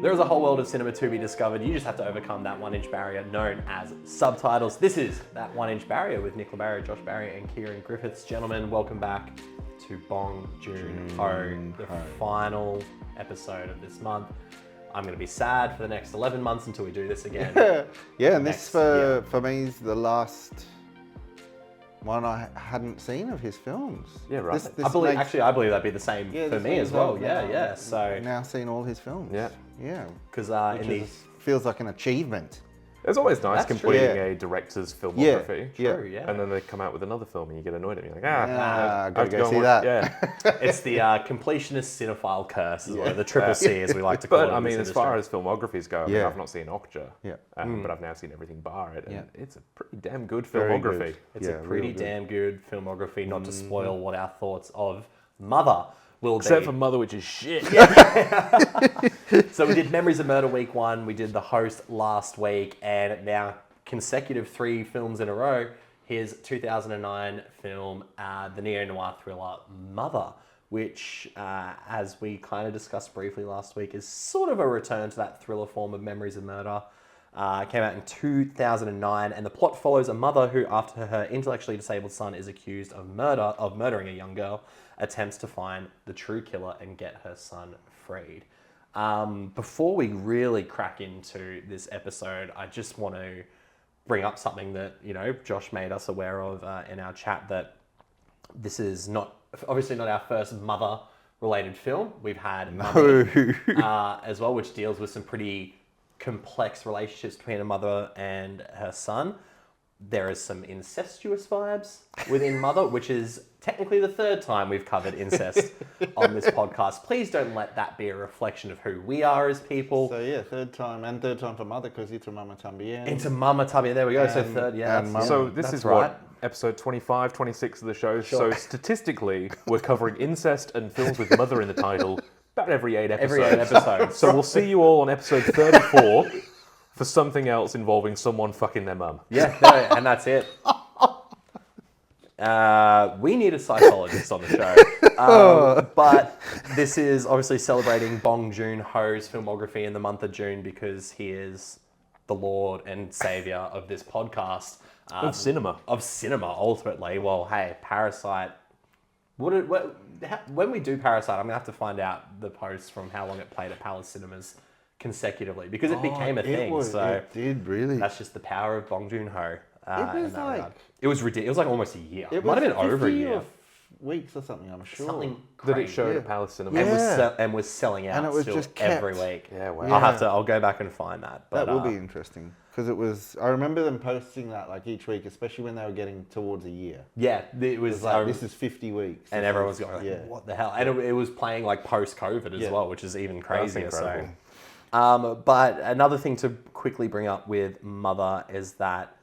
There is a whole world of cinema to be discovered. You just have to overcome that 1-inch barrier known as subtitles. This is that 1-inch barrier with Nicola Barry, Josh Barry, and Kieran Griffiths. Gentlemen, welcome back to Bong Joon-ho, the final episode of this month. I'm going to be sad for the next 11 months until we do this again. Yeah, and this for me is the last one I hadn't seen of his films. Yeah, right. I believe that'd be the same for me as well. Yeah. So I've now seen all his films. Yeah. Because feels like an achievement. It's always nice completing a director's filmography. True, yeah. And then they come out with another film and you get annoyed at me. Like, gotta go see that. Yeah. It's the completionist cinephile curse, the triple C, as we like to call it. But I mean, as far as filmographies go, I've not seen auteur. Yeah. But I've now seen everything bar it. And it's a pretty damn good Very filmography. good. It's a pretty damn good filmography, not to spoil what our thoughts of Mother will be. Except for Mother, which is shit. So we did Memories of Murder week 1, we did The Host last week, and now consecutive 3 films in a row. Here's 2009 film, the neo-noir thriller Mother, which, as we kind of discussed briefly last week, is sort of a return to that thriller form of Memories of Murder. Came out in 2009, and the plot follows a mother who, after her intellectually disabled son is accused of murdering a young girl, attempts to find the true killer and get her son freed. Before we really crack into this episode, I just want to bring up something that, Josh made us aware of in our chat, that this is obviously not our first mother-related film. We've had Mummy, as well, which deals with some pretty complex relationships between a mother and her son. There is some incestuous vibes within Mother, which is technically the 3rd time we've covered incest on this podcast. Please don't let that be a reflection of who we are as people. So yeah, third time for Mother, because it's a Mama Tambien. Into Mama Tambien, there we go. So third, So this is right. What, episode 25, 26 of the show. Sure. So statistically, we're covering incest and films with Mother in the title about every 8 episodes. So we'll see you all on episode 34 for something else involving someone fucking their mum. Yeah, no, and that's it. We need a psychologist on the show. But this is obviously celebrating Bong Joon-ho's filmography in the month of June, because he is the Lord and Savior of this podcast. Of cinema. Of cinema, ultimately. Well, hey, Parasite. When we do Parasite, I'm going to have to find out the posts from how long it played at Palace Cinemas consecutively, because it became a thing. It did, really. That's just the power of Bong Joon-ho. It was ridiculous. It was like almost a year. It might have been over a year. Weeks or something, I'm sure. Something that crazy. it showed at Palace Cinema. And was selling out, and it was still just kept every week. Yeah, wow. I'll go back and find that. But, that will be interesting, because it was. I remember them posting that like each week, especially when they were getting towards a year. Yeah, it was like this is 50 weeks, and everyone was going, like, what the hell? And it was playing like post-COVID as well, which is even crazier. So, but another thing to quickly bring up with Mother is that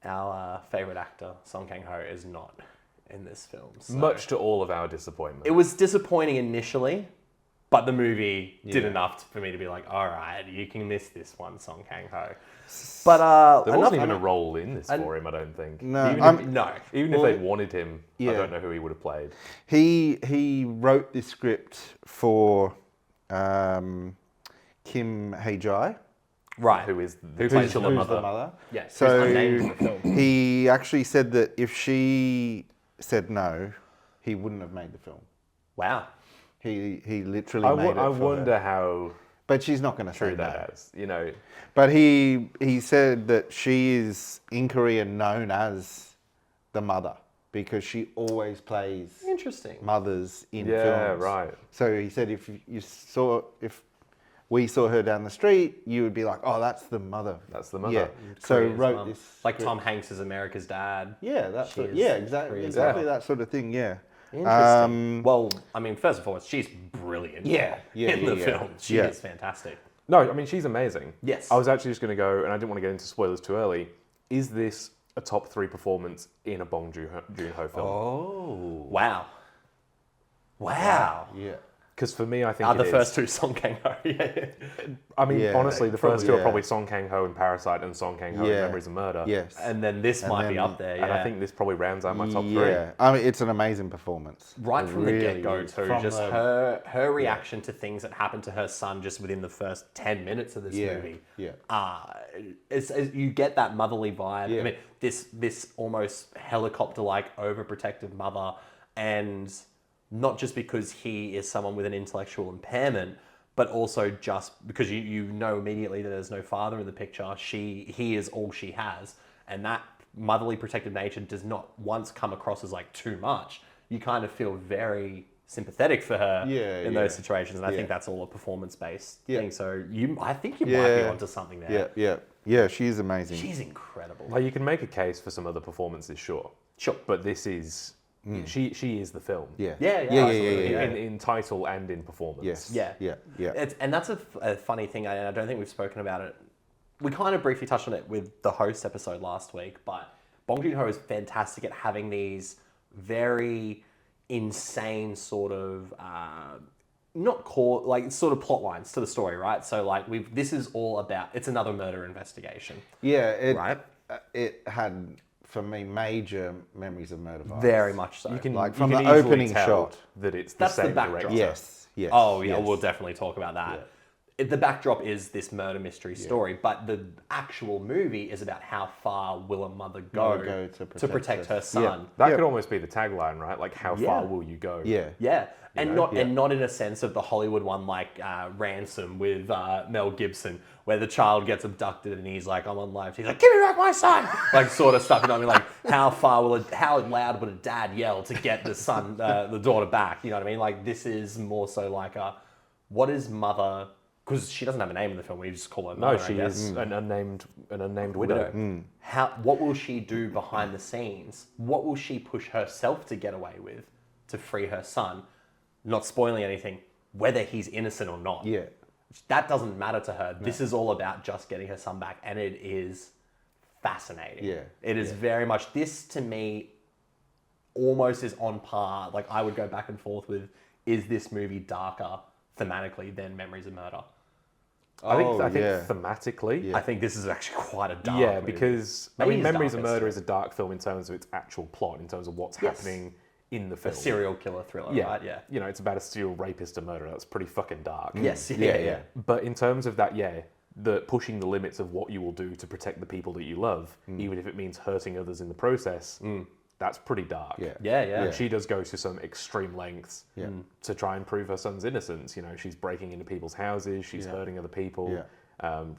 our favorite actor, Song Kang-ho, is not in this film. So. Much to all of our disappointment. It was disappointing initially, but the movie did enough for me to be like, all right, you can miss this one, Song Kang-ho. But there wasn't even a role in this for him, I don't think. No, Even if they'd wanted him, I don't know who he would have played. He wrote this script for Kim Hae-jai. Right, who plays the mother. Yeah, so unnamed in the film. He actually said that if she said no, he wouldn't have made the film. Wow. He literally made it. I for wonder her. how But she's not going to say true that is, But he said that she is in Korea known as the mother, because she always plays mothers in films. Yeah, right. So he said if we saw her down the street, you would be like, oh, that's the mother. That's the mother. Yeah. So wrote this like Tom Hanks is America's dad. Yeah, exactly that sort of thing. Yeah. Interesting. Well, I mean, first and foremost, she's brilliant. In the film, she is fantastic. No, I mean, she's amazing. Yes. I was actually just going to go, and I didn't want to get into spoilers too early. Is this a top 3 performance in a Bong Joon-ho film? Oh. Wow. Yeah. Because for me, I think the first two Song Kang-ho. Yeah. I mean, honestly, the first two are yeah. probably Song Kang-ho in Parasite and Song Kang-ho in Memories of Murder. Yes. And then this might be up there. Yeah. And I think this probably rounds out my top three. Yeah, I mean, it's an amazing performance. Right from the get-go is. too, From just the- her reaction to things that happened to her son just within the first 10 minutes of this movie. Yeah. It's you get that motherly vibe. Yeah. I mean, this almost helicopter-like overprotective mother, and not just because he is someone with an intellectual impairment, but also just because you know immediately that there's no father in the picture. He is all she has, and that motherly protective nature does not once come across as like too much. You kind of feel very sympathetic for her in those situations, and I think that's all a performance-based thing. So I think you might be onto something there. Yeah, she's amazing. She's incredible. Like, you can make a case for some other performances, sure, but this is she is the film. Yeah. In title and in performance. Yes. Yeah. And that's a funny thing, and I don't think we've spoken about it. We kind of briefly touched on it with the host episode last week, but Bong Joon-ho is fantastic at having these very insane sort of sort of plot lines to the story, right? So like this is all about, it's another murder investigation. Yeah, it had, for me, major Memories of Murder vibes. Very much so. You can, Like, you from can the easily opening tell shot. that it's the That's the same backdrop. director. Yes. Oh yeah, yes. we'll definitely talk about that. The backdrop is this murder mystery story, but the actual movie is about how far will a mother go to protect her son. That could almost be the tagline, right? Like, how far will you go? Yeah, and not in a sense of the Hollywood one like Ransom with Mel Gibson, where the child gets abducted and he's like, "I'm on live." He's like, "Give me back my son!" Like sort of stuff. You know what I mean? Like, how loud would a dad yell to get the son, the daughter back? You know what I mean? Like, this is more so like what is mother? Because she doesn't have a name in the film, we just call her mother. No, she is an unnamed widow. What will she do behind the scenes? What will she push herself to get away with to free her son? Not spoiling anything, whether he's innocent or not. Yeah. That doesn't matter to her. This is all about just getting her son back, and it is fascinating. Yeah. It is very much, this to me almost is on par. Like, I would go back and forth with, is this movie darker thematically than Memories of Murder? I think thematically, I think this is actually quite a dark movie. because Maybe Memories of darkest. Murder is a dark film in terms of its actual plot, in terms of what's happening in the A film. serial killer thriller, right? Yeah. You know, it's about a serial rapist and murderer. That's pretty fucking dark. Yes. Yeah. But in terms of that, the pushing the limits of what you will do to protect the people that you love, even if it means hurting others in the process, that's pretty dark. Yeah. And she does go to some extreme lengths to try and prove her son's innocence. You know, she's breaking into people's houses, she's hurting other people,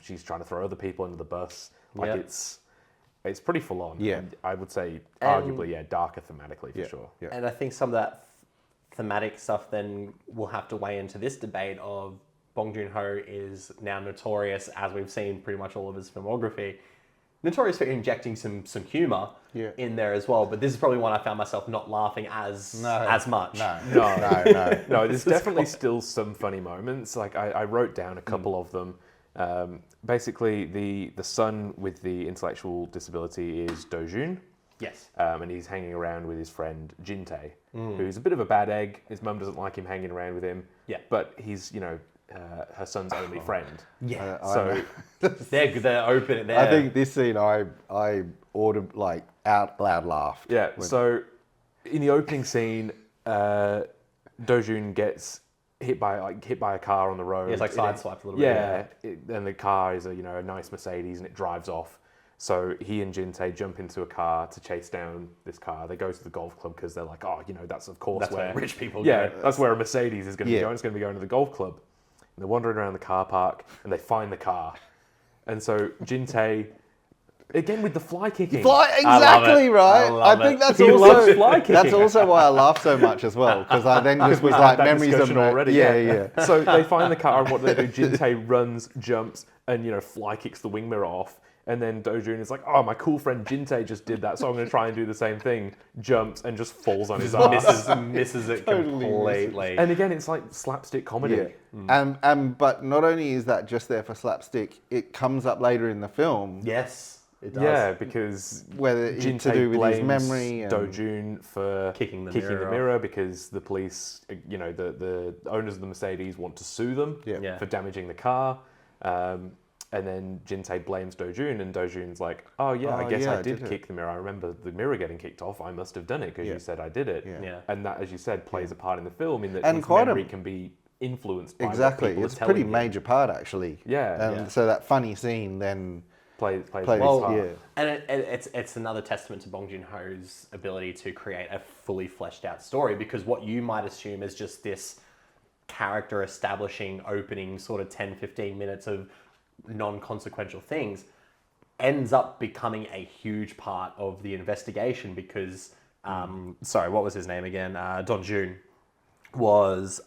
she's trying to throw other people under the bus. Like, it's pretty full on. Yeah. And I would say, arguably, darker thematically for sure. Yeah. And I think some of that thematic stuff then will have to weigh into this debate of Bong Joon-ho is now notorious, as we've seen pretty much all of his filmography, notorious for injecting some humour in there as well. But this is probably one I found myself not laughing as much. No, there's definitely still some funny moments. Like, I wrote down a couple of them. Basically, the son with the intellectual disability is Do-jun. Yes. And he's hanging around with his friend Jin-tae, who's a bit of a bad egg. His mum doesn't like him hanging around with him. Yeah. But he's, her son's only friend. Yeah. So they're open. I think this scene I ordered, like, out loud laughed. Yeah. So in the opening scene, Do-jun gets hit by a car on the road. It's like sideswiped a little bit. And the car is a nice Mercedes, and it drives off. So he and Jin-tae jump into a car to chase down this car. They go to the golf club because they're like, that's of course where rich people go. go. That's where a Mercedes is going to be going. It's going to be going to the golf club. And they're wandering around the car park, and they find the car. And so Jin-tae, again with the fly kicking. Exactly right. I think that's also fly kicking. That's also why I laughed so much as well, because I then just was like, Memories of Murder already. Yeah. So they find the car, and what do they do? Jin-tae runs, jumps, and fly kicks the wing mirror off. And then Do-jun is like, oh, my cool friend Jin-tae just did that, so I'm going to try and do the same thing. Jumps and just falls on his ass. Misses it completely. And again, it's like slapstick comedy. Yeah. But not only is that just there for slapstick, it comes up later in the film. Yes. It does. Yeah, because Whether to Jin-tae do with his blames memory and Do-jun for Kicking the mirror, mirror because the police, the owners of the Mercedes want to sue them Yeah. for damaging the car. And then Jin-tae blames Do-jun, and Do-jun's like, oh yeah, I guess yeah, I I did did it. kick the mirror. I remember the mirror getting kicked off. I must have done it because you said I did it. Yeah. And that, as you said, plays a part in the film in that And his quite a- memory can be influenced by what exactly, people it's are a telling pretty him. major part actually. Yeah. And so that funny scene then Plays a plays. big part. Yeah. And it's another testament to Bong Joon-ho's ability to create a fully fleshed out story, because what you might assume is just this character establishing opening sort of 10, 15 minutes of non-consequential things ends up becoming a huge part of the investigation because, sorry, what was his name again? Don Jun was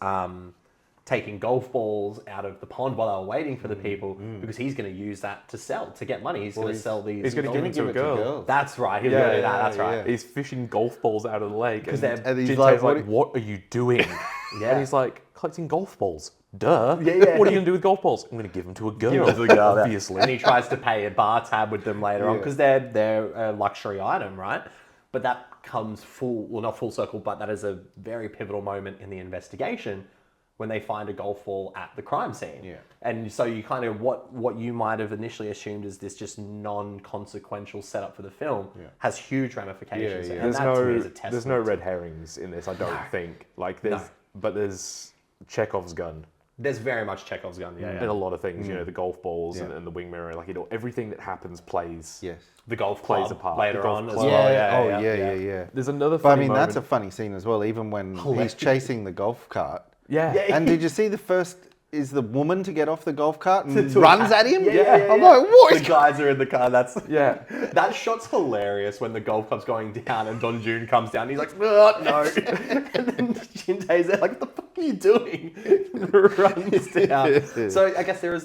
taking golf balls out of the pond while they were waiting for the people because he's going to use that to sell, to get money. He's going to sell these. He's going to give it to a girl. That's right. He's going to do that. That's right. He's fishing golf balls out of the lake. And he's Jin-tae's like, like, what are you doing? Yeah. And he's like, collecting golf balls. Duh. Yeah. What are you going to do with golf balls? I'm going to give them to a girl. Give it to the girl, yeah. Obviously. And he tries to pay a bar tab with them later on because they're a luxury item, right? But that comes not full circle, but that is a very pivotal moment in the investigation when they find a golf ball at the crime scene. Yeah. And so you kind of, what you might have initially assumed is this just non-consequential setup for the film has huge ramifications. Yeah, yeah. And that to me is a testament. There's no red herrings in this, I don't think. Like but there's Chekhov's gun. There's very much Chekhov's gun, In a lot of things, the golf balls and the wing mirror, like everything that happens plays. Yes. The golf Plays club a part. later The golf on as club. well. Yeah. There's another But I funny mean, moment. that's a funny scene as well, even when he's chasing the golf cart. Yeah. And did you see the first is the woman to get off the golf cart and To runs attack. at him? Yeah. I'm like, what? The guys are in the car. Yeah. That shot's hilarious when the golf club's going down and Don Jun comes down. And he's like, oh, no. And then Jin-tae's there like, what the fuck are you doing? And runs down. So I guess there is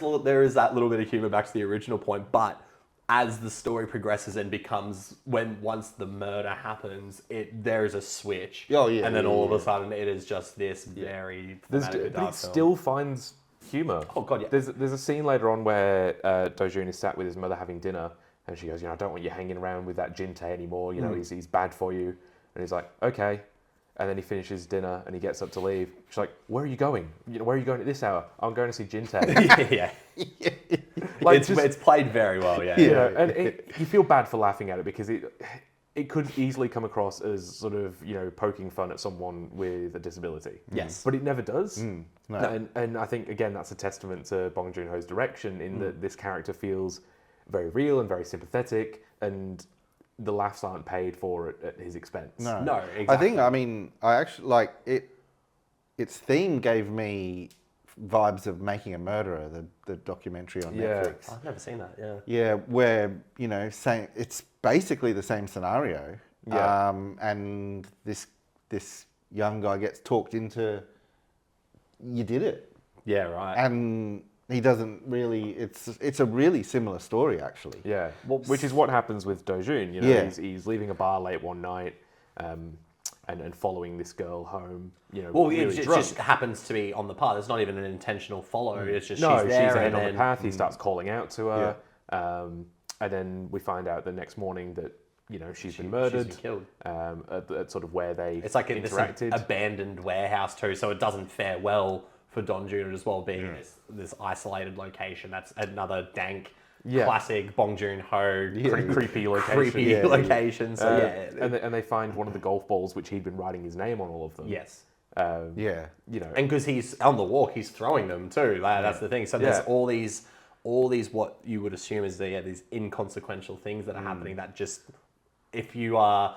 that little bit of humor back to the original point, but as the story progresses and becomes once the murder happens, there is a switch. Oh, yeah, And then yeah, all of yeah. a sudden it is just this very But thematically it dark film. still finds humour. Oh, God, yeah. There's a scene later on where Do-jun is sat with his mother having dinner, and she goes, I don't want you hanging around with that Jin-tae anymore. He's bad for you. And he's like, okay. And then he finishes dinner and he gets up to leave. She's like, where are you going? Where are you going at this hour? I'm going to see Jin-tae. yeah. Like, It's played very well, yeah. And you feel bad for laughing at it because it could easily come across as sort of, poking fun at someone with a disability. Yes. But it never does. No. And I think, again, that's a testament to Bong Joon-ho's direction in that this character feels very real and very sympathetic, and the laughs aren't paid for at his expense. No, exactly. I think, I actually like it. Its theme gave me vibes of Making a Murderer, the documentary on Netflix. I've never seen that, yeah. Yeah, where, saying it's basically the same scenario. Yeah. And this young guy gets talked into, you did it. Yeah, right. And he doesn't really, it's a really similar story, actually. Yeah, which is what happens with Do-jun. He's leaving a bar late one night and following this girl home. Well, really it drunk. just happens to be on the path. It's not even an intentional follow. It's just No, she's there she's and on the then... path. He starts calling out to her, and then we find out the next morning that she's been murdered. She's been killed. At sort of where they It's like this interacted. abandoned warehouse too, so it doesn't fare well for Don Jun as well, being this isolated location. That's another dank, classic Bong Joon-ho, Pretty creepy location. location. So and they find one of the golf balls which he'd been writing his name on all of them. yes. Yeah. And because he's on the walk, he's throwing them too. That's the thing. So there's all these what you would assume is these inconsequential things that are happening that just, if you are,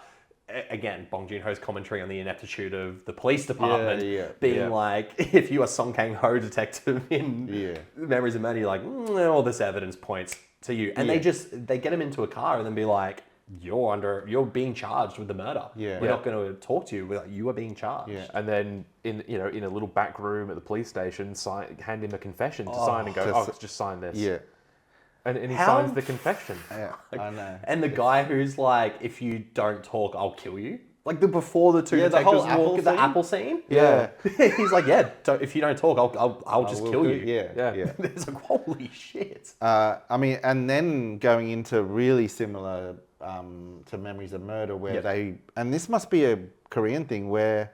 again, Bong Joon-ho's commentary on the ineptitude of the police department, being like, if you are Song Kang-ho detective in Memories of Murder, you're like, all this evidence points to you. And they get him into a car and then be like, you're being charged with the murder. Yeah. We're not going to talk to you. We're like, you are being charged. Yeah. And then in a little back room at the police station, hand him a confession to sign and go, just sign this. Yeah. And he How signs the confession. Yeah, I know. And the guy who's like, if you don't talk, I'll kill you. Like before the two Yeah, the detectives whole walk apple at the scene? apple scene. Yeah. He's like, if you don't talk, I'll just will kill you. Yeah. It's like, holy shit. I mean, and then going into really similar to Memories of Murder, where and this must be a Korean thing, where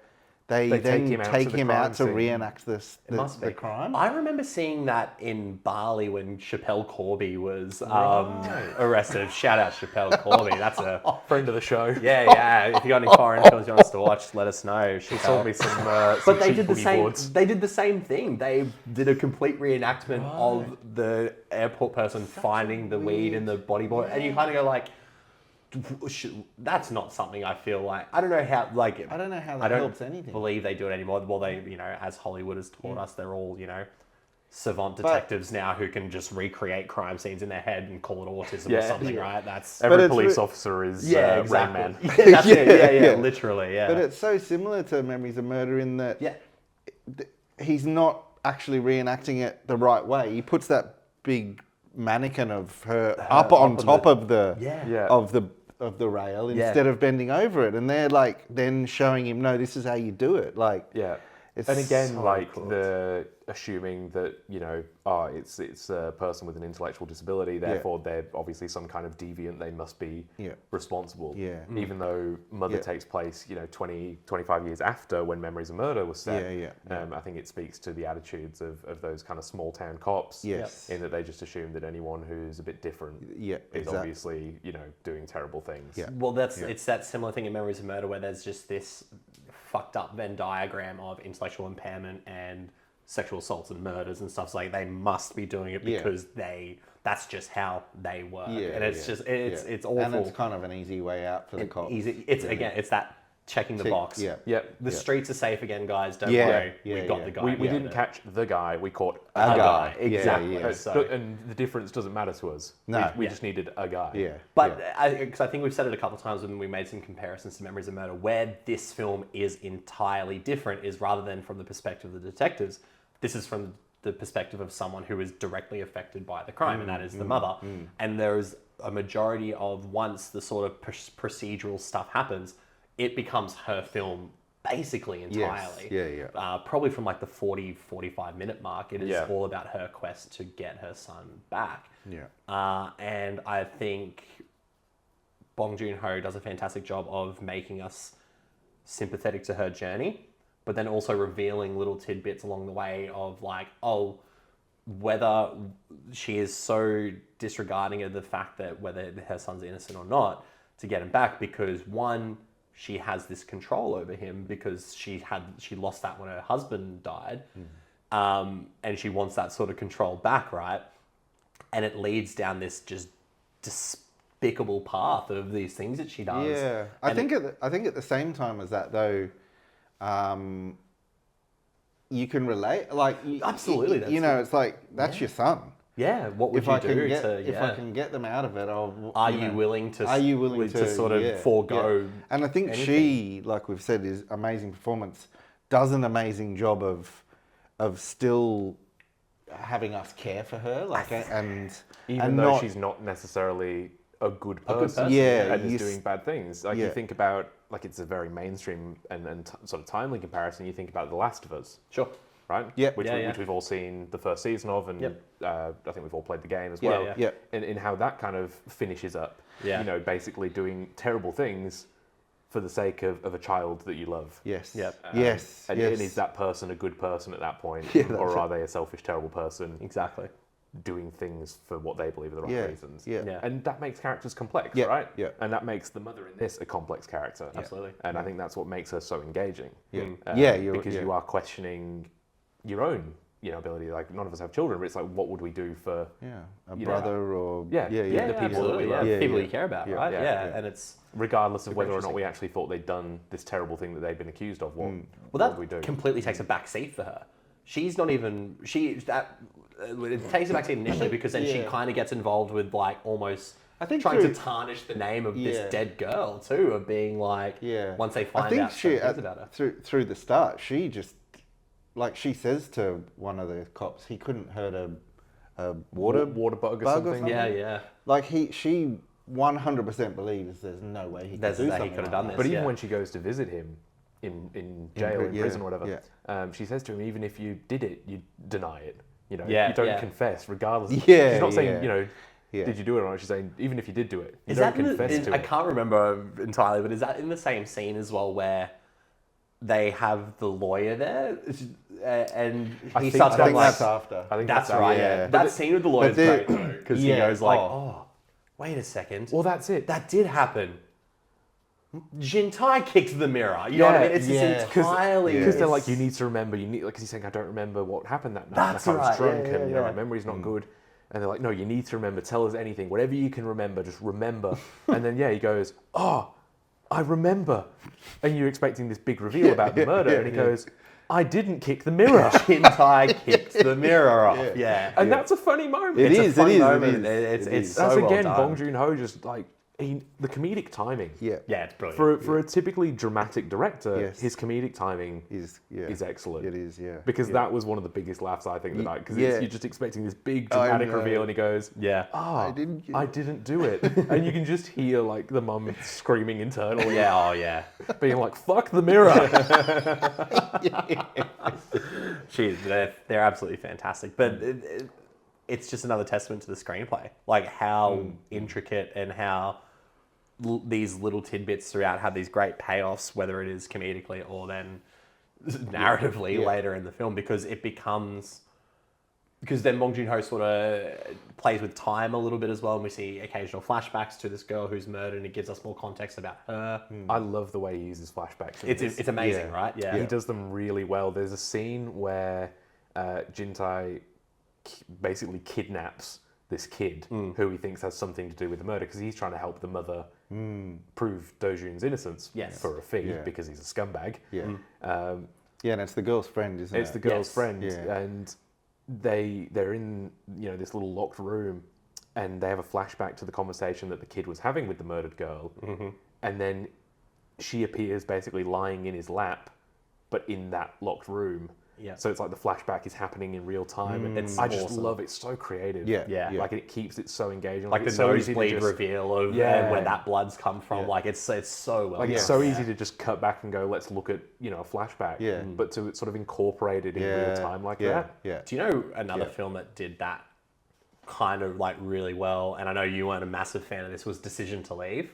they then take him out to reenact the crime. I remember seeing that in Bali when Chappelle Corby was arrested. Shout out Chappelle Corby. That's a friend of the show. Yeah. If you got any foreign films you want us to watch, let us know. He sold me some. But they did the same. They did the same thing. They did a complete reenactment of the airport person finding the weed in the body boy, and you kind of go like, that's not something I feel like. I don't know how that helps anything. Believe they do it anymore. Well, they, as Hollywood has taught us, they're all, savant detectives now who can just recreate crime scenes in their head and call it autism or something, right? That's every police officer is Rain Man. That's it. Literally, But it's so similar to Memories of Murder in that he's not actually reenacting it the right way. He puts that big mannequin of her up on top of the of the rail instead of bending over it, and they're like then showing him, no, this is how you do it. Like, it's and again, so like cool. the assuming that it's a person with an intellectual disability, therefore they're obviously some kind of deviant. They must be responsible. Even though Mother takes place 20, 25 years after when Memories of Murder was set. I think it speaks to the attitudes of those kind of small town cops. In that they just assume that anyone who's a bit different is obviously doing terrible things. Well, it's that similar thing in Memories of Murder where there's just this fucked up Venn diagram of intellectual impairment and sexual assaults and murders and stuff. So like they must be doing it because that's just how they work. And it's just it's awful. And it's kind of an easy way out for the cops. It's that checking the box. The streets are safe again, guys. Don't worry. We got the guy. We didn't catch the guy. We caught a guy. Exactly. And the difference doesn't matter to us. No. We just needed a guy. But because I think we've said it a couple of times when we made some comparisons to Memories of Murder, where this film is entirely different is rather than from the perspective of the detectives, this is from the perspective of someone who is directly affected by the crime, and that is the mother. And there's a majority of, once the sort of procedural stuff happens, it becomes her film basically entirely. Probably from like the 40, 45 minute mark, it is all about her quest to get her son back. And I think Bong Joon-ho does a fantastic job of making us sympathetic to her journey, but then also revealing little tidbits along the way of like, whether she is so disregarding of the fact that whether her son's innocent or not to get him back, because one, she has this control over him because she lost that when her husband died, and she wants that sort of control back, right? And it leads down this just despicable path of these things that she does. Yeah, I think at the same time as that though, you can relate. Like absolutely, it's like that's your son. Yeah, what would you do if I can get them out of it? Are you willing to sort of forego? Yeah. And I think anything? she, like we've said, is amazing performance. Does an amazing job of still having us care for her, even though she's not necessarily a good person, and is doing bad things. Like you think about, like it's a very mainstream and sort of timely comparison. You think about The Last of Us. Sure. Right? Which we've all seen the first season of, and I think we've all played the game as well. In how that kind of finishes up. Basically doing terrible things for the sake of a child that you love. Yes. And is that person a good person at that point? Or are they a selfish, terrible person? Exactly. Doing things for what they believe are the right reasons. And that makes characters complex, right? And that makes the mother in this a complex character. Absolutely. And I think that's what makes her so engaging. Because you are questioning your own ability. Like, none of us have children, but it's like, what would we do for a brother or the people that we love, people you care about, right? And it's regardless of whether or not we actually thought they'd done this terrible thing that they've been accused of. What would we do? Completely takes a back seat for her. She's not even it takes a back seat initially because then she kind of gets involved with like almost trying to tarnish the name of this dead girl too, of being like once they find out things about her. Through the start, she just, like, she says to one of the cops, he couldn't hurt a water bug or something. Yeah. Like she 100% believes there's no way he could have done this. But even when she goes to visit him in jail, in prison, or whatever, she says to him, even if you did it, you deny it. You know, you don't confess, regardless. She's not saying, you know, did you do it or not? She's saying, even if you did do it, you don't confess to it. I can't remember entirely, but is that in the same scene as well where they have the lawyer there? And he starts going like... that's after. I think that's right, yeah. That scene with the lawyer is great, though, because he goes like, oh, wait a second. Well, that's it. That did happen. Jintai kicked the mirror. You know what I mean? It's just entirely... Because they're like, you need to remember, because he's saying, I don't remember what happened that night. That's I was right. drunk and my memory's not good. And they're like, no, you need to remember. Tell us anything. Whatever you can remember, just remember. And then, he goes, oh, I remember. And you're expecting this big reveal about the murder. And he goes, I didn't kick the mirror. Jintai kicked the mirror off. And that's a funny moment. It's a funny moment. It's so that's well again, done. Bong Joon-ho just like, the comedic timing. Yeah, it's brilliant. For a typically dramatic director, his comedic timing is excellent. It is, Because that was one of the biggest laughs I think that night. Because you're just expecting this big dramatic reveal, and he goes, I didn't do it, and you can just hear like the mum screaming internally. Being like, fuck the mirror. They're absolutely fantastic, but. It's just another testament to the screenplay, like how intricate and how these little tidbits throughout have these great payoffs, whether it is comedically or then narratively later in the film, because then Bong Joon-ho sort of plays with time a little bit as well, and we see occasional flashbacks to this girl who's murdered, and it gives us more context about her. I love the way he uses flashbacks. It's amazing, right? Yeah. He does them really well. There's a scene where Jintai basically kidnaps this kid who he thinks has something to do with the murder, because he's trying to help the mother prove Do Jun's innocence for a fee because he's a scumbag. And it's the girl's friend, isn't it? It's the girl's friend, and they're in this little locked room, and they have a flashback to the conversation that the kid was having with the murdered girl, and then she appears basically lying in his lap, but in that locked room. So it's like the flashback is happening in real time, and I just love it. It's so creative. Like it keeps it so engaging. Like the nosebleed reveal of where that blood's come from. Like it's so well. Like it's so easy to just cut back and go, let's look at a flashback. But to sort of incorporate it in real time like that. Do you know another film that did that kind of like really well? And I know you weren't a massive fan of this. Was Decision to Leave.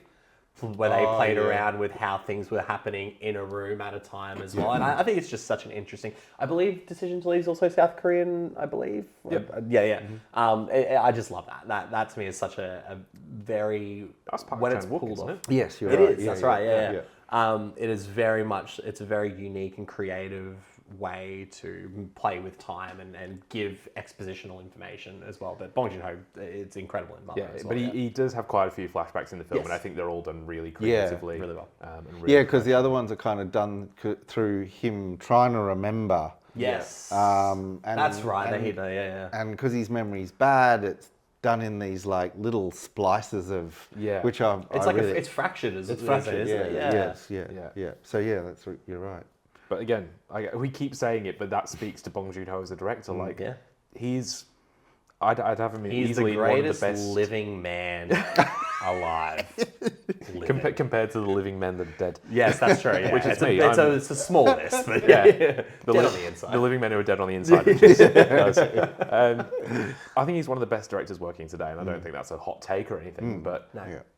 Where they played around with how things were happening in a room at a time as well. And I think it's just such an interesting... I believe Decision to Leave is also South Korean, I believe. I just love that. That to me is such a very... That's part when of it's Chan Wook, pulled isn't off. it? Yes, you're right. right. It is, that's right, it is very much... It's a very unique and creative way to play with time and give expositional information as well. But Bong Joon-ho, it's incredible in that as well. But he does have quite a few flashbacks in the film, and I think they're all done really creatively. Really well. Because the other ones are kind of done through him trying to remember. Yes. And that's right. And because his memory's bad, it's done in these like little splices of which are it's fractured as it is, isn't it? Yeah. So that's you're right. But again, we keep saying it, but that speaks to Bong Joon-ho as a director. I'd have him easily the greatest one of the best living man alive. Compared to the living men that are dead. Yes, that's true. Yeah. Which is me. It's a small list, but dead on the inside. The living men who are dead on the inside. Which is, I think he's one of the best directors working today, and I don't think that's a hot take or anything. But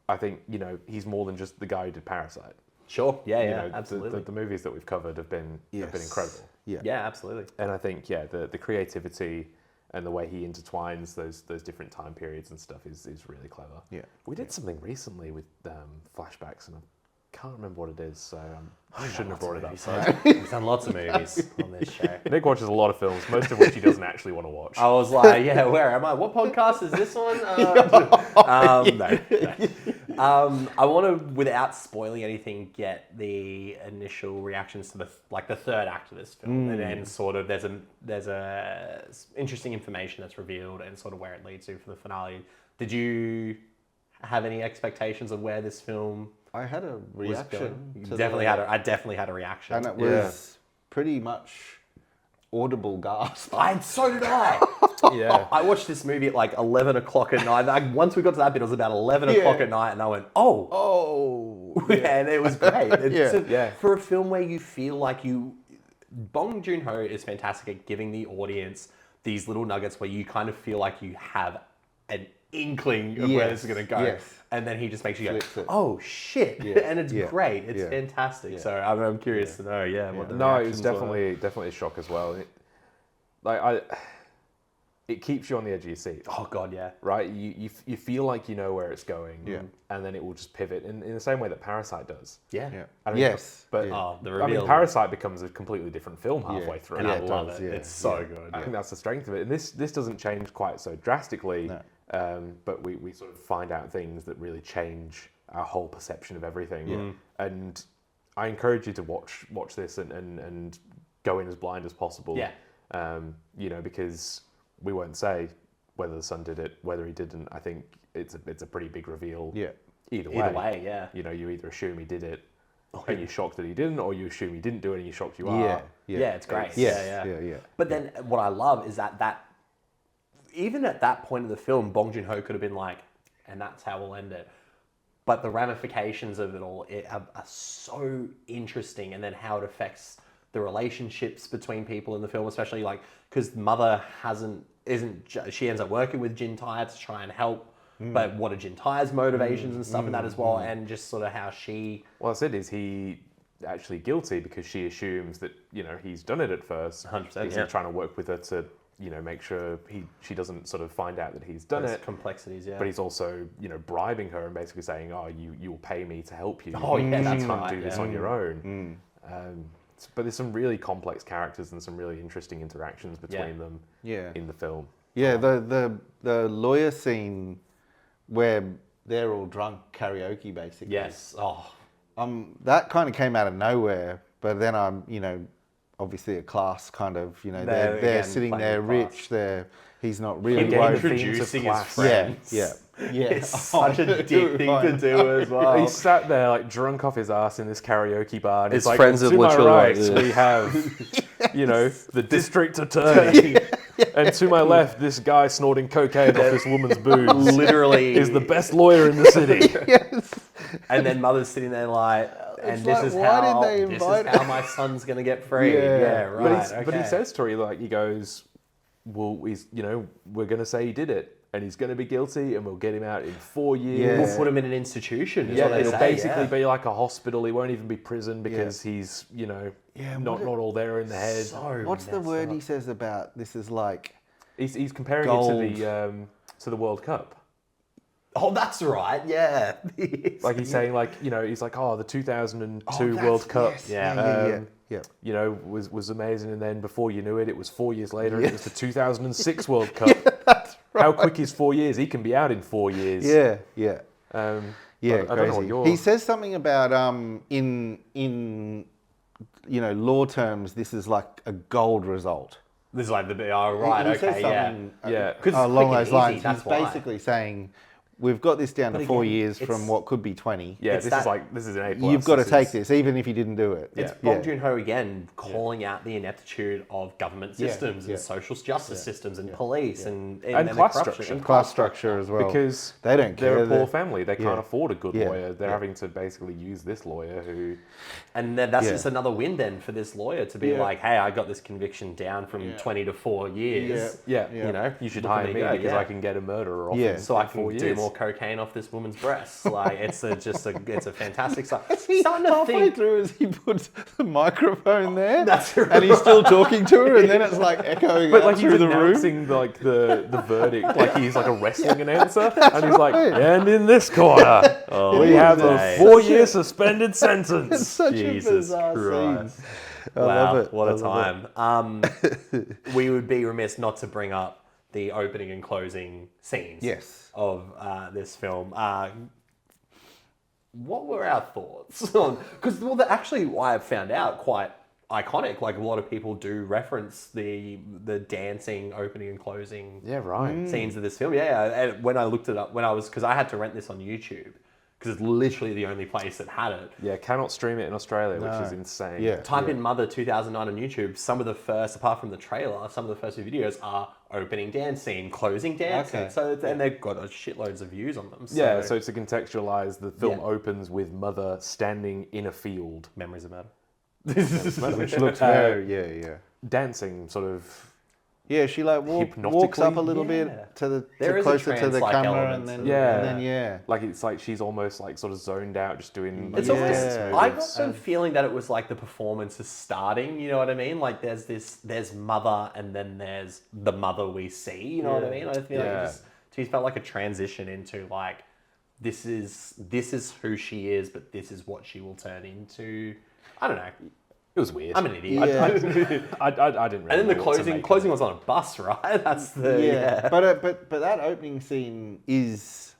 I think he's more than just the guy who did Parasite. Sure. Absolutely. The movies that we've covered have been incredible. Yeah, absolutely. And I think the creativity and the way he intertwines those different time periods and stuff is really clever. Yeah. We did something recently with flashbacks, and I can't remember what it is, so I shouldn't have brought it up. We've done lots of movies on this show. Nick watches a lot of films, most of which he doesn't actually want to watch. I was like, where am I? What podcast is this one? No. I want to, without spoiling anything, get the initial reactions to the third act of this film, and then sort of there's a interesting information that's revealed and sort of where it leads to for the finale. Did you have any expectations of where this film? I had a reaction. I definitely had a reaction, and it was pretty much audible gasp. So did I. Yeah. I watched this movie at like 11 o'clock at night. Like, once we got to that bit, it was about 11 o'clock at night, and I went, oh. And it was great. For a film where you feel like Bong Joon-ho is fantastic at giving the audience these little nuggets where you kind of feel like you have an inkling of where this is going to go. And then he just makes you go, oh shit. And it's great. It's fantastic. So I'm curious to know, what the No, it was reactions definitely a shock as well. It keeps you on the edge of your seat. Oh god, yeah. Right? You feel like you know where it's going, and then it will just pivot in the same way that Parasite does. Yeah. I mean, But the reveal. I mean, Parasite becomes a completely different film halfway through. And I love it. It's so good. I think that's the strength of it. And this doesn't change quite so drastically, but we sort of find out things that really change our whole perception of everything. And I encourage you to watch this and go in as blind as possible. Because we won't say whether the son did it, whether he didn't. I think it's a pretty big reveal. Either way, you either assume he did it and you're shocked that he didn't, or you assume he didn't do it and you're shocked you are. It's great. Yeah. But then what I love is that even at that point in the film, Bong Joon-ho could have been like, and that's how we'll end it. But the ramifications of it all are so interesting, and then how it affects the relationships between people in the film, especially like because mother she ends up working with Jin Tai to try and help, but what are Jin Tai's motivations and stuff in that as well, and just sort of how she. Well, that's it. Is he actually guilty because she assumes that he's done it at first? 100%. He's trying to work with her to make sure she doesn't sort of find out that he's done it. Complexities, But he's also bribing her and basically saying, "Oh, you will pay me to help you. Oh yeah, that's you can't right. do this on your own." But there's some really complex characters and some really interesting interactions between them in the film. Yeah, the lawyer scene where they're all drunk karaoke basically. Yes. Oh. That kind of came out of nowhere, but then obviously a class kind of, they're sitting there rich, he's not really introducing his friends. Yeah. It's such a dick thing to do as well. He's sat there like drunk off his ass in this karaoke bar, and his it's like, friends are to my literally right, we have, the district attorney, and to my left, this guy snorting cocaine off this woman's booze. Literally is the best lawyer in the city. And then mother's sitting there like, and this is why how did they invite how my son's gonna get free. Yeah, right. But he says to her, he goes, well, we're gonna say he did it, and he's gonna be guilty, and we'll get him out in 4 years. We'll put him in an institution. It'll basically be like a hospital. He won't even be prison because he's not all there in the head. What's the word he says about this is like? He's comparing gold. it to the World Cup. Oh, that's right. Yeah. Like he's saying, he's like, the 2002 World Cup. Was amazing, and then before you knew it, it was 4 years later, and it was the 2006 World Cup. That's right. How quick is 4 years? He can be out in 4 years. Yeah. I don't know what He says something about in law terms, this is like a gold result. This is like right. He says something, along those lines. He's basically saying, we've got this down to 4 years from what could be 20. Yeah, this is an A+. You've got to take this, even if you didn't do it. It's Bong Joon-ho again calling out the ineptitude of government systems and social justice systems and police and class structure. And class structure as well. Because they don't care. They're a poor family. They can't afford a good lawyer. They're having to basically use this lawyer who... And then that's just another win then for this lawyer to be like, hey, I got this conviction down from 20 to 4 years. You should hire me because I can get a murderer off so I can do more cocaine off this woman's breasts. Like it's a fantastic stuff. Halfway through as he puts the microphone there, that's right. And he's still talking to her, and then it's like echoing out through the room. He's announcing like the verdict, like he's like a wrestling announcer, and he's like, and in this corner, we have a 4-year suspended sentence. It's such Jesus a bizarre Christ. scene. Wow, I love it. What a time. We would be remiss not to bring up the opening and closing scenes of this film. What were our thoughts on? Because actually, I found out quite iconic. Like a lot of people do reference the dancing opening and closing scenes of this film. Yeah, and when I looked it up, because I had to rent this on YouTube. because it's literally the only place that had it. Yeah, cannot stream it in Australia, which is insane. Yeah. Type in Mother 2009 on YouTube. Some of the first, apart from the trailer, some of the first few videos are opening dance scene, closing dance scene. So and they've got shitloads of views on them. So. So to contextualize, the film opens with Mother standing in a field. Memories of Murder. Which looks very, dancing, sort of. Yeah, she like walks up a little bit to closer to the camera, and then like it's like she's almost like sort of zoned out, just doing. It's almost. I got some feeling that it was like the performance is starting. You know what I mean? Like there's Mother, and then there's the Mother we see. You know what I mean? I feel like she felt like a transition into like this is who she is, but this is what she will turn into. I don't know. It was weird. I'm an idiot. I didn't really. And then the closing was on a bus, right? That's the But that opening scene is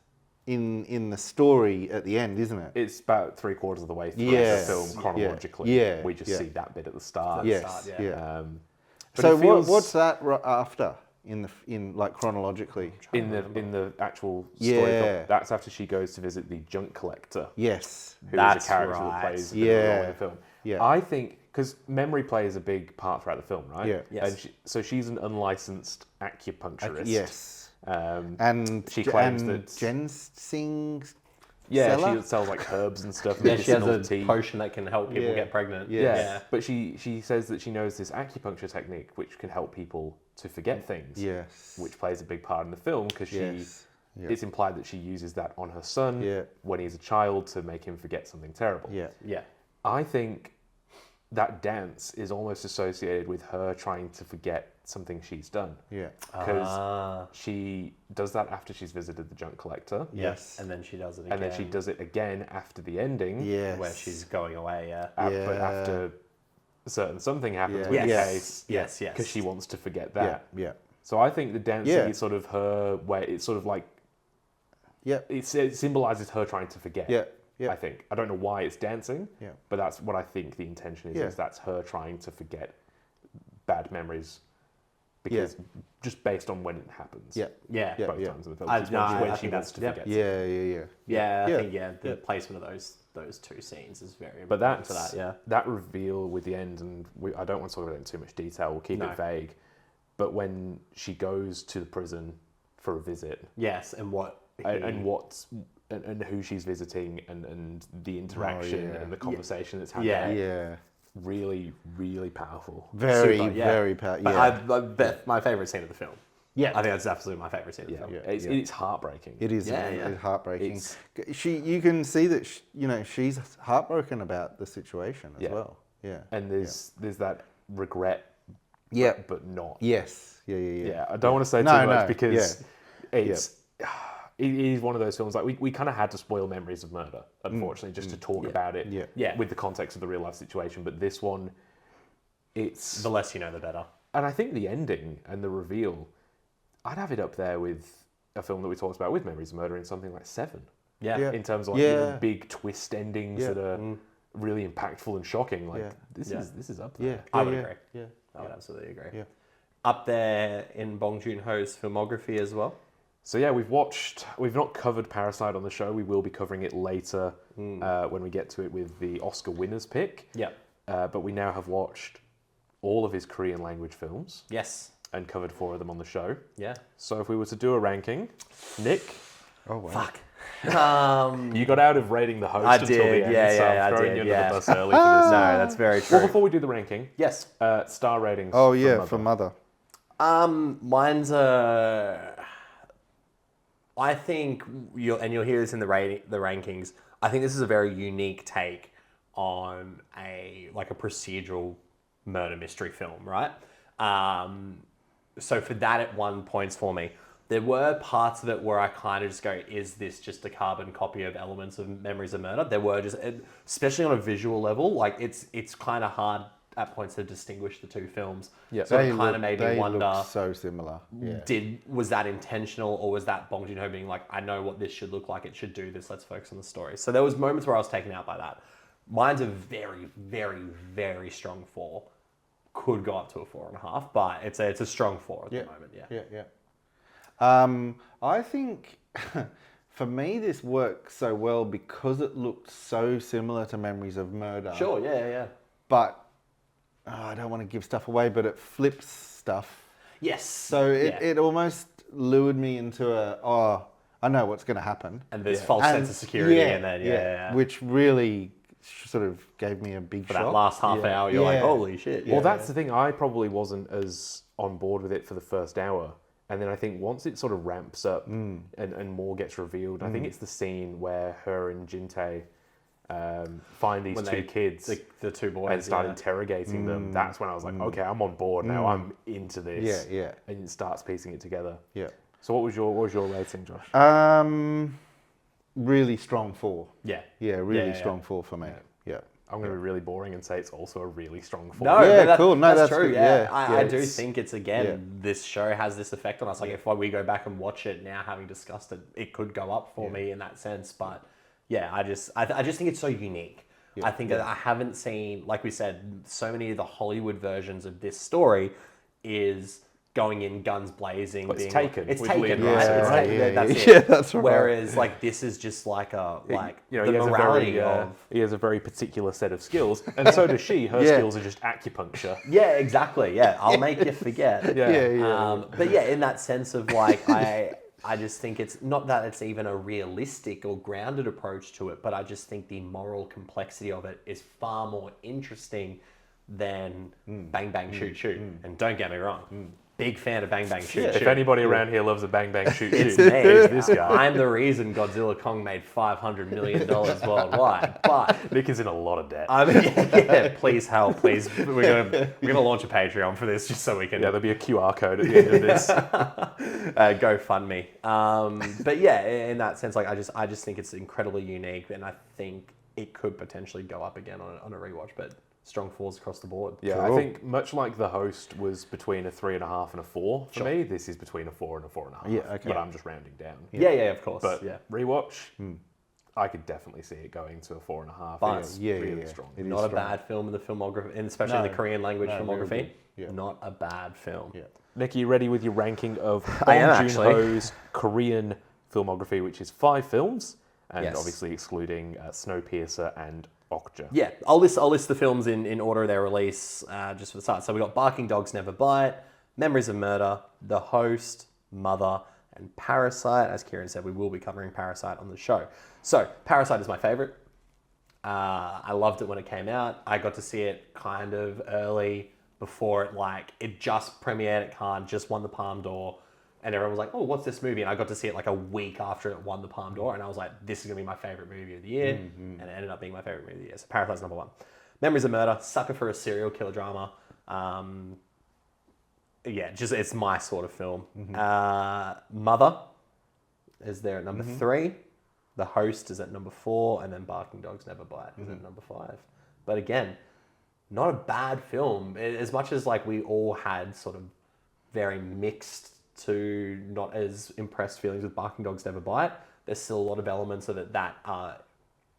in the story at the end, isn't it? It's about 3/4 of the way through the film chronologically. Yeah. We just see that bit at the start. So what's that after in like chronologically? In the actual story, that's after she goes to visit the junk collector. Yes, who is a character that plays a bit of a role in the film. Yeah. I think because memory plays a big part throughout the film, right? Yeah. Yes. And so she's an unlicensed acupuncturist. Yes. And she claims that ginseng. She sells like herbs and stuff. Yeah, she has a tea. potion that can help people get pregnant. But she says that she knows this acupuncture technique which can help people to forget things. Yes. Which plays a big part in the film because it's implied that she uses that on her son when he's a child to make him forget something terrible. Yeah. I think that dance is almost associated with her trying to forget something she's done. Yeah. Because she does that after she's visited the junk collector. Yes. And then she does it again. And then she does it again after the ending. Yes. Where she's going away, But after something happens with the case. Yes. Because she wants to forget that. Yeah. So I think the dancing is sort of her way, it's sort of like... It symbolises her trying to forget. Yeah. I think. I don't know why it's dancing, but that's what I think the intention is that's her trying to forget bad memories because just based on when it happens. Both times in the film. It's when she wants to forget. I think the placement of those two scenes is very important. But to that, that reveal with the end, and I don't want to talk about it in too much detail, we'll keep it vague, but when she goes to the prison for a visit. Yes, and and who she's visiting and the interaction and the conversation that's happening. Really, really powerful. Very powerful. My favourite scene of the film. I think that's absolutely my favourite scene of the film. It's heartbreaking. It is. It's heartbreaking. You can see that she's heartbroken about the situation as well. Yeah. And there's that regret. But not. Yes. Yeah. I don't want to say too much because it is one of those films like we kind of had to spoil Memories of Murder, unfortunately, just to talk about it with the context of the real life situation. But this one, it's the less you know, the better. And I think the ending and the reveal, I'd have it up there with a film that we talked about with Memories of Murder in something like 7. In terms of like big twist endings that are really impactful and shocking. Like this is up there. I would agree. I would absolutely agree. Up there in Bong Joon-ho's filmography as well. So we've not covered Parasite on the show. We will be covering it later when we get to it with the Oscar winners pick. But we now have watched all of his Korean language films. Yes. And covered 4 of them on the show. Yeah. So if we were to do a ranking, Nick. Oh, wow. Fuck. You got out of rating the host until the end, so I'm throwing you under the bus early for this. No, that's very true. Well, before we do the ranking, yes, star ratings. Oh yeah, for Mother. Mine's I think you'll hear this in the rankings. I think this is a very unique take on a procedural murder mystery film, right? So for that, it 1 point for me. There were parts of it where I kind of just go, is this just a carbon copy of elements of Memories of Murder? There were just, especially on a visual level, like it's kind of hard at points to distinguish the two films. So it kind of made me wonder. They look so similar. Was that intentional, or was that Bong Joon-ho being like, I know what this should look like, it should do this, let's focus on the story. So there was moments where I was taken out by that. Mine's a very, very, very strong 4. Could go up to a 4.5, but it's a strong 4 at the moment. I think For me, this works so well because it looked so similar to Memories of Murder. Sure, yeah. But I don't want to give stuff away, but it flips stuff. Yes. So it almost lured me into I know what's going to happen. And this false sense of security, and then which really sort of gave me a big for shock. that last half hour, you're like, holy shit. Well, that's the thing. I probably wasn't as on board with it for the first hour. And then I think once it sort of ramps up and more gets revealed, I think it's the scene where her and Jin-tae find these two kids, the two boys, and start interrogating them. That's when I was like, okay, I'm on board now. I'm into this. Yeah. And it starts piecing it together. Yeah. So what was your rating, Josh? Really strong 4. Yeah. Yeah, really strong 4 for me. Yeah. I'm going to be really boring and say it's also a really strong 4. No, yeah, cool. No, that's true. good. Yeah, Yeah. I do think it's this show has this effect on us. Like if we go back and watch it now, having discussed it, it could go up for me in that sense. But yeah, I just think it's so unique. I think that I haven't seen, like we said, so many of the Hollywood versions of this story is going in guns blazing. But it's taken. It's with taken, Liam right? Neeson, It's right? taken. That's it. Yeah, that's right. Whereas like this is just like the he has morality a very, of. he has a very particular set of skills, and so does she. Her skills are just acupuncture. Yeah, exactly. Yeah, I'll make you forget. Yeah. But yeah, in that sense of like, I just think it's not that it's even a realistic or grounded approach to it, but I just think the moral complexity of it is far more interesting than Bang Bang Shoot Shoot. And don't get me wrong, big fan of Bang Bang Shoot Shoot. If anybody around here loves a bang bang shoot It's shoot, me. it's this guy. I'm the reason Godzilla Kong made $500 million worldwide. But Nick is in a lot of debt. I mean, please help, please. We're gonna launch a Patreon for this just so we can. Yeah, there'll be a QR code at the end of this. GoFundMe. But yeah, in that sense, like I just think it's incredibly unique, and I think it could potentially go up again on a rewatch. But strong 4s across the board. Yeah, I think much like The Host was between a 3.5 and a 4 for me, this is between a 4 and a 4.5. Yeah, okay. But I'm just rounding down. Yeah, of course. But yeah. rewatch, I could definitely see it going to a 4.5. But It's really strong. It is Not a strong. bad film in the filmography, and especially in the Korean language filmography. very good. Yeah. Not a bad film. Yeah. Nick, are you ready with your ranking of I am, Bong actually. Joon-ho's Korean filmography, which is 5 films, and Yes. obviously excluding Snowpiercer and Okja. Yeah, I'll list the films in order of their release just for the start. So we got Barking Dogs Never Bite, Memories of Murder, The Host, Mother, and Parasite. As Kieran said, we will be covering Parasite on the show. So Parasite is my favorite. I loved it when it came out. I got to see it kind of early before it just premiered at Cannes, just won the Palme d'Or. And everyone was like, oh, what's this movie? And I got to see it like a week after it won the Palme d'Or. And I was like, this is going to be my favorite movie of the year. And it ended up being my favorite movie of the year. So Parasite's number 1. Memories of Murder, sucker for a serial killer drama. It's my sort of film. Mother is there at number 3. The Host is at number 4. And then Barking Dogs Never Bite is at number 5. But again, not a bad film. As much as like we all had sort of very mixed to not as impressed feelings with Barking Dogs Never Bite, there's still a lot of elements of it that are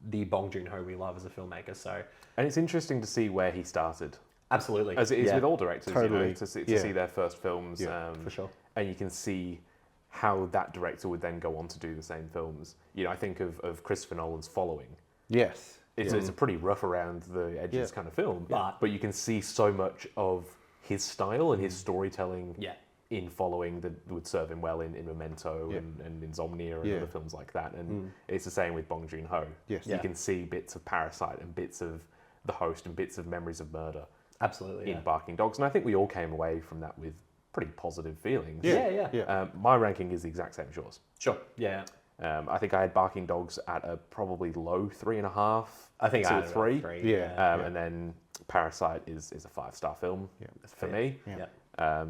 the Bong Joon-ho we love as a filmmaker. So, And it's interesting to see where he started. absolutely. As it is with all directors, Totally. to see their first films. for sure. And you can see how that director would then go on to do the same films. I think of Christopher Nolan's Following. Yes. It's a pretty rough around the edges kind of film, but you can see so much of his style and his storytelling in Following that would serve him well in Memento and Insomnia and other films like that. And it's the same with Bong Joon-ho. Yes. You can see bits of Parasite and bits of The Host and bits of Memories of Murder Absolutely. in Barking Dogs. And I think we all came away from that with pretty positive feelings. Yeah. My ranking is the exact same as yours. Sure. Yeah. I think I had Barking Dogs at a probably low 3.5. I think to I a had 3. Three. Yeah. And then Parasite is a 5-star film for me. Yeah.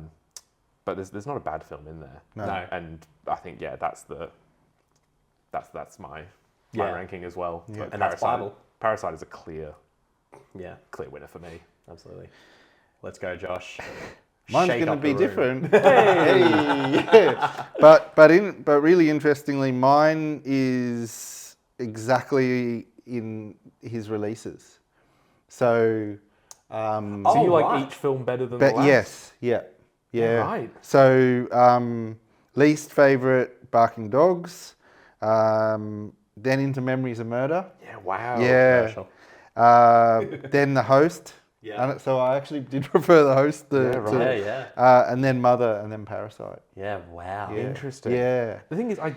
But there's not a bad film in there. No. And I think that's my ranking as well. Yeah. But And that's Bible. Parasite is a clear Yeah. winner for me. Absolutely. Let's go, Josh. Mine's Shake going to up be the room. different. Yeah. But really interestingly, mine is exactly in his releases. So, So you like right. each film better than the but last? yes, yeah. Right. So, least favorite Barking Dogs, Then into Memories of Murder. Yeah, wow. Yeah. Then The Host. Yeah. And so I actually did prefer The Host. And then Mother, and then Parasite. Yeah, wow. Yeah. Interesting. Yeah. The thing is, I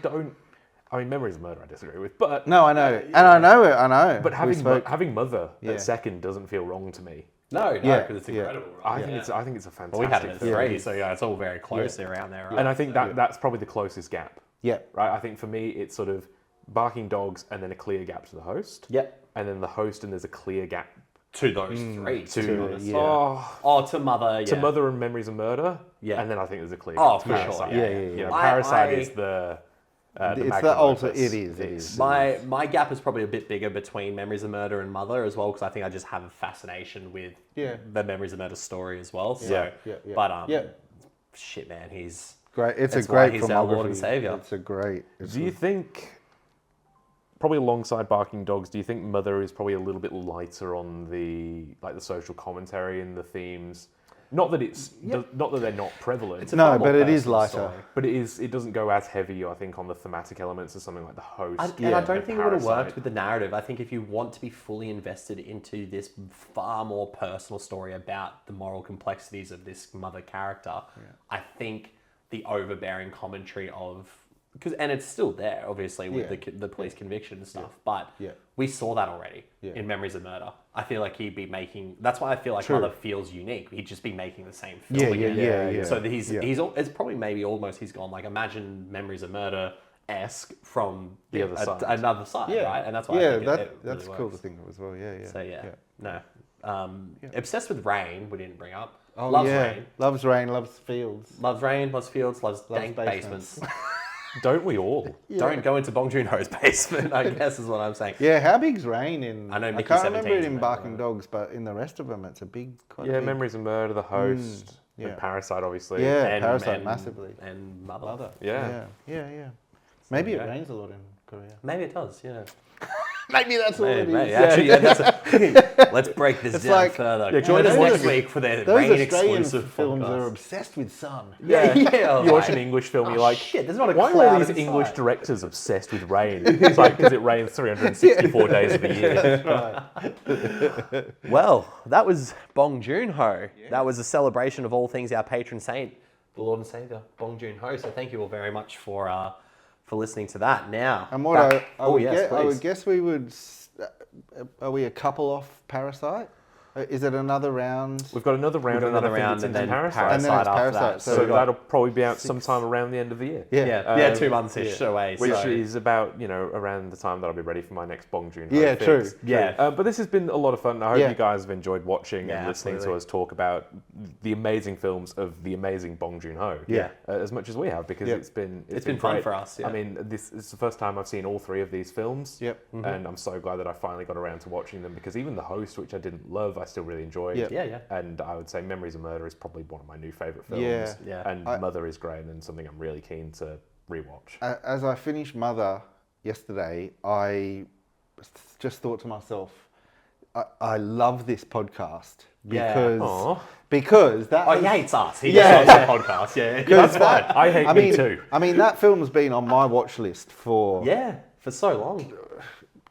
mean, Memories of Murder I disagree with, but... No, I know. And I know. But having Mother at second doesn't feel wrong to me. No, because it's incredible. Right? I think it's a fantastic Well, we had it at film. 3, so it's all very closely around there, right? And I think that's probably the closest gap. Yeah. Right? I think for me, it's sort of Barking Dogs and then a clear gap to The Host. Yep. And then The Host and there's a clear gap to those 3. To Mother, to Mother and Memories of Murder. Yeah. And then I think there's a clear gap to for Parasite. sure. You know, Parasite is the it's the ultimate. It is. My gap is probably a bit bigger between Memories of Murder and Mother as well, because I think I just have a fascination with the Memories of Murder story as well. So, but shit, man, he's great. It's that's a great why he's our Lord and Savior. It's a great. Do you think, probably alongside Barking Dogs, do you think Mother is probably a little bit lighter on the social commentary and the themes? Not that not that they're not prevalent. But it is lighter. Story. But it doesn't go as heavy, I think, on the thematic elements as something like The Host. And I don't think it would have Parasite. worked with the narrative. I think if you want to be fully invested into this far more personal story about the moral complexities of this mother character, I think the overbearing commentary of... and it's still there, obviously, with the police conviction and stuff, but we saw that already in Memories of Murder. I feel like he'd be making... That's why I feel like Mother feels unique. He'd just be making the same film again. Yeah. So it's probably maybe almost he's gone, like, imagine Memories of Murder-esque from the other side. Another side, right? And that's why I think it that's really cool works. to think of as well, So, obsessed with Rain, we didn't bring up. Oh, Loves Rain. Loves Rain, loves Fields. Loves Rain, loves Fields, loves dank basements. basements. Don't we all? Don't go into Bong Joon-ho's basement, I guess is what I'm saying. Yeah, how big's Rain in... I know Mickey can't remember 17's it in in Barking Dogs, but in the rest of them, it's a big... Memories of Murder, The Host, and Parasite, obviously. Yeah, Parasite massively. And Mother. Yeah. Maybe it rains a lot in Korea. Maybe it does, yeah. Maybe that's all it is. Actually, let's break this down further. Join us next week for the Those Rain Australian exclusive films podcast. are obsessed with sun. You watch an English film, you're like, shit, there's not a why are cloud all these in English sight? directors obsessed with rain? It's like, because it rains 364 days of the year. Well, that was Bong Joon-ho. That was a celebration of all things our patron saint, the Lord and Savior, Bong Joon-ho. So thank you all very much for listening to that. Now, And what I would please. guess we would... Are we a couple off Parasite? Is it another round? We've got another round, We've got another round, and and then Parasite. And then it's after Parasite, that. so So that'll probably be out sometime around the end of the year. Yeah, 2 months-ish away. Which so. is about, around the time that I'll be ready for my next Bong Joon-ho Yeah, fix. true. Yeah. But this has been a lot of fun. I hope you guys have enjoyed watching and listening absolutely. to us talk about the amazing films of the amazing Bong Joon-ho. Yeah. As much as we have, because it's been fun great. for us. Yeah. I mean, this is the first time I've seen all 3 of these films. Yep. And I'm so glad that I finally got around to watching them, because even The Host, which I didn't love, I still really enjoyed. Yep. Yeah. And I would say Memories of Murder is probably one of my new favourite films. Yeah. And Mother is great and something I'm really keen to rewatch. As I finished Mother yesterday, I just thought to myself, I love this podcast because that. Oh, he hates us. He just loves the podcast. Yeah, that's fine. I hate me too. I mean, that film's been on my watch list for for so long.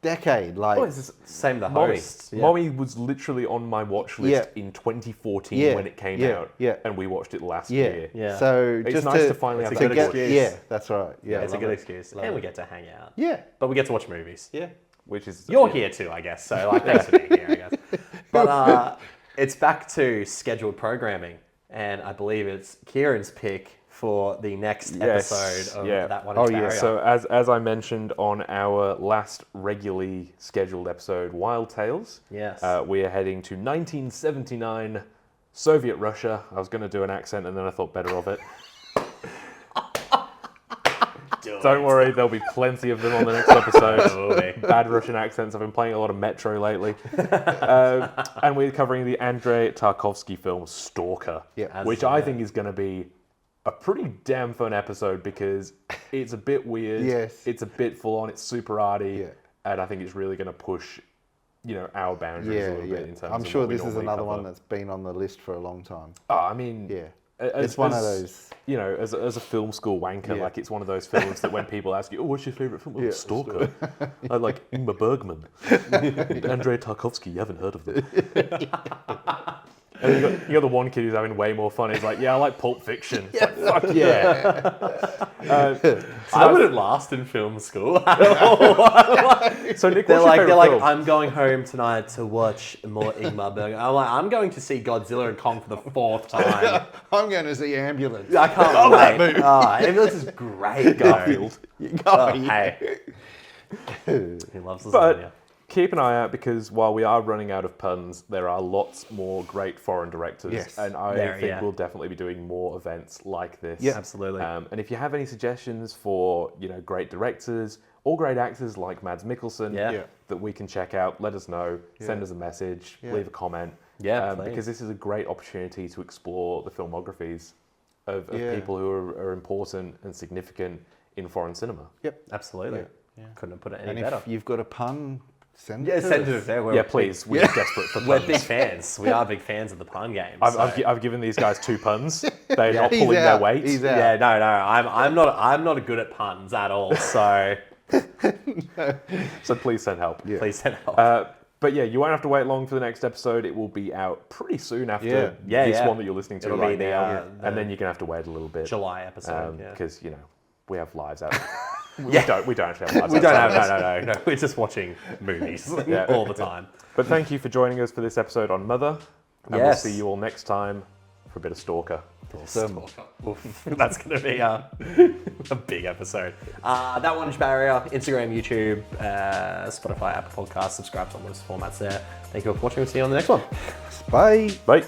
decade. Like Same the Mommy. host. Yeah. Mommy was literally on my watch list in 2014 when it came out, and we watched it last year. Yeah. So It's just nice to finally have a that good excuse. excuse. Yeah, that's right. Yeah, It's a love good it. excuse. And we get to hang out. Yeah, But we get to watch movies. yeah. Which is You're here too, I guess. So like, thanks for being here, I guess. But it's back to scheduled programming, and I believe it's Kieran's pick for the next episode of That One. Oh yeah. So as I mentioned on our last regularly scheduled episode, Wild Tales, Yes. we are heading to 1979 Soviet Russia. I was going to do an accent, and then I thought better of it. Don't worry, there'll be plenty of them on the next episode. Bad Russian accents. I've been playing a lot of Metro lately. And we're covering the Andrei Tarkovsky film Stalker, which I think is going to be a pretty damn fun episode because it's a bit weird. Yes. It's a bit full on. It's super arty. And I think it's really going to push, our boundaries a little bit in terms of I'm sure what we this is normally another cover. one that's been on the list for a long time. Oh, I mean, It's one of those. You know, as a film school wanker, like it's one of those films that when people ask you, "Oh, what's your favourite film?" Oh, Stalker. I like Ingmar Bergman, Andrei Tarkovsky. You haven't heard of them. And you got the one kid who's having way more fun. He's like, "Yeah, I like Pulp Fiction." It's like, fuck yeah. I wouldn't last in film school at all. So Nick, they're what's your like, favourite film? I'm going home tonight to watch more Ingmar Bergman. I'm like, I'm going to see Godzilla and Kong for the 4th time. I'm going to see Ambulance. I can't wait. Ambulance is great. Garfield. Hey. He loves lasagna. But keep an eye out, because while we are running out of puns, there are lots more great foreign directors. Yes. And I think we'll definitely be doing more events like this. Yeah, absolutely. And if you have any suggestions for, great directors or great actors like Mads Mikkelsen that we can check out, let us know. Send us a message, leave a comment. Yeah, because this is a great opportunity to explore the filmographies of people who are important and significant in foreign cinema. Yep. Absolutely. Couldn't have put it any And better. if you've got a pun, send it to send us. it there. Please. We're desperate for puns. We're big fans. We are big fans of the pun game. I've given these guys 2 puns. They're not pulling their weight. He's out. Yeah, no. I'm not good at puns at all. So So please send help. Yeah. please send help. But yeah, you won't have to wait long for the next episode. It will be out pretty soon after this one that you're listening to It'll right be the, now. the and then you're going to have to wait a little bit. July episode. Because, we have lives out. We don't actually have lives We don't outside have of this. no. We're just watching movies Yeah. all the time. But thank you for joining us for this episode on Mother. And we'll Yes. see you all next time for a bit of Stalker. Oof, that's going to be a big episode. That one is Barrier, Instagram, YouTube, Spotify, Apple Podcasts. Subscribe to all those formats there. Thank you all for watching. We'll see you on the next one. Bye. Bye.